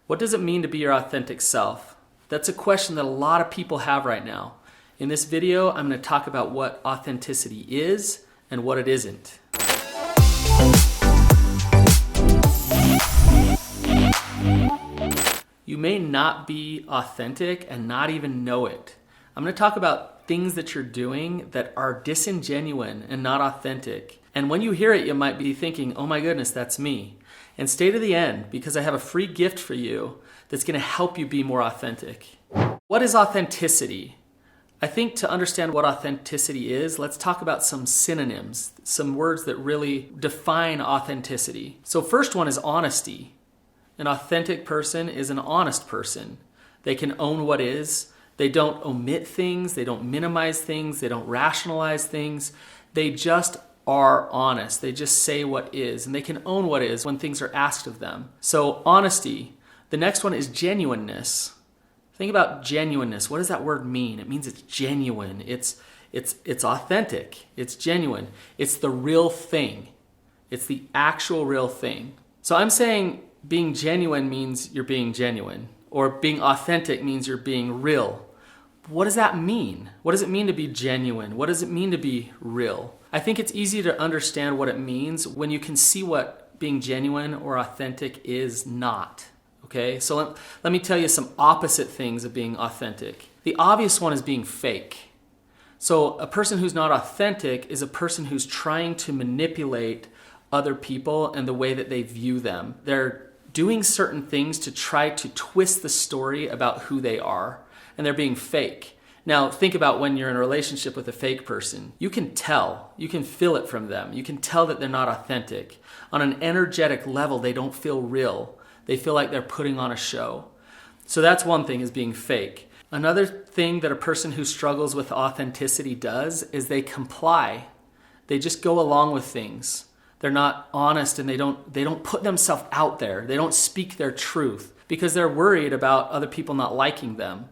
What does it mean to be your authentic self? That's a question that a lot of people have right now. In this video, I'm going to talk about what authenticity is and what it isn't. You may not be authentic and not even know it. I'm going to talk about things that you're doing that are disingenuine and not authentic. And when you hear it, you might be thinking, oh my goodness, that's me. And stay to the end because I have a free gift for you that's going to help you be more authentic. What is authenticity? I think to understand what authenticity is, let's talk about some synonyms, some words that really define authenticity. So first one is honesty. An authentic person is an honest person. They can own what is. They don't omit things. They don't minimize things. They don't rationalize things. They just are honest. They just say what is, and they can own what is when things are asked of them. So honesty. The next one is genuineness. Think about genuineness. What does that word mean? It means it's genuine. It's authentic. It's genuine. It's the real thing. It's the actual real thing. So I'm saying being genuine means you're being genuine, or being authentic means you're being real. What does that mean? What does it mean to be genuine? What does it mean to be real? I think it's easy to understand what it means when you can see what being genuine or authentic is not. Okay, so let me tell you some opposite things of being authentic. The obvious one is being fake. So a person who's not authentic is a person who's trying to manipulate other people and the way that they view them. They're doing certain things to try to twist the story about who they are, and they're being fake. Now, think about when you're in a relationship with a fake person. You can tell, you can feel it from them. You can tell that they're not authentic. On an energetic level, they don't feel real. They feel like they're putting on a show. So that's one thing, is being fake. Another thing that a person who struggles with authenticity does is they comply. They just go along with things. They're not honest, and they don't put themselves out there. They don't speak their truth because they're worried about other people not liking them.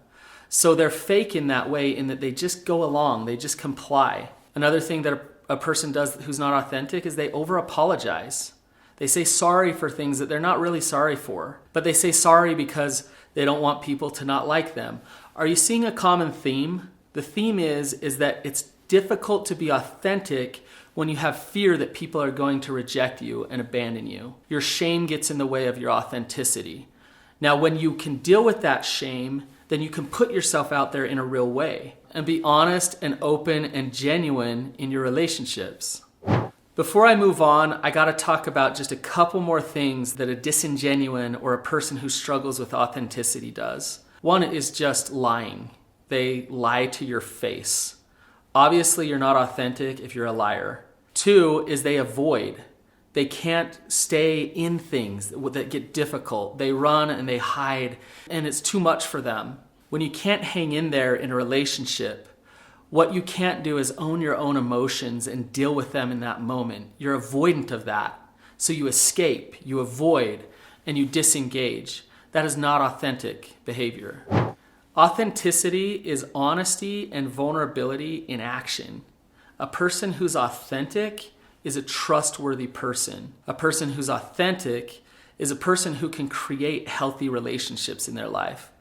So they're fake in that way, in that they just go along, they just comply. Another thing that a person does who's not authentic is they over-apologize. They say sorry for things that they're not really sorry for, but they say sorry because they don't want people to not like them. Are you seeing a common theme? The theme is that it's difficult to be authentic when you have fear that people are going to reject you and abandon you. Your shame gets in the way of your authenticity. Now, when you can deal with that shame, then you can put yourself out there in a real way and be honest and open and genuine in your relationships. Before I move on, I got to talk about just a couple more things that a disingenuine or a person who struggles with authenticity does. One is just lying. They lie to your face. Obviously, you're not authentic if you're a liar. Two is they avoid. They can't stay in things that get difficult. They run and they hide, and it's too much for them. When you can't hang in there in a relationship, what you can't do is own your own emotions and deal with them in that moment. You're avoidant of that. So you escape, you avoid, and you disengage. That is not authentic behavior. Authenticity is honesty and vulnerability in action. A person who's authentic is a trustworthy person. A person who's authentic is a person who can create healthy relationships in their life.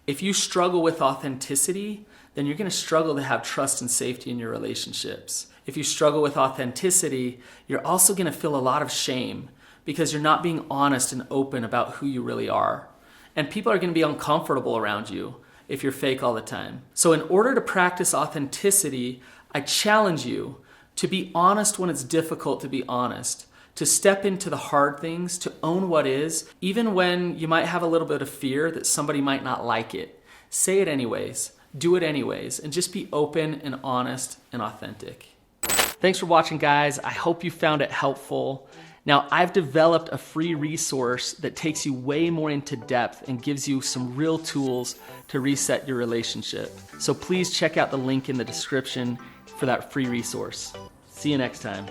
If you struggle with authenticity, then you're going to struggle to have trust and safety in your relationships. If you struggle with authenticity, you're also going to feel a lot of shame because you're not being honest and open about who you really are. And people are going to be uncomfortable around you if you're fake all the time. So in order to practice authenticity, I challenge you to be honest when it's difficult to be honest, to step into the hard things, to own what is, even when you might have a little bit of fear that somebody might not like it. Say it anyways, do it anyways, and just be open and honest and authentic. Thanks for watching, guys. I hope you found it helpful. Now, I've developed a free resource that takes you way more into depth and gives you some real tools to reset your relationship. So please check out the link in the description for that free resource. See you next time.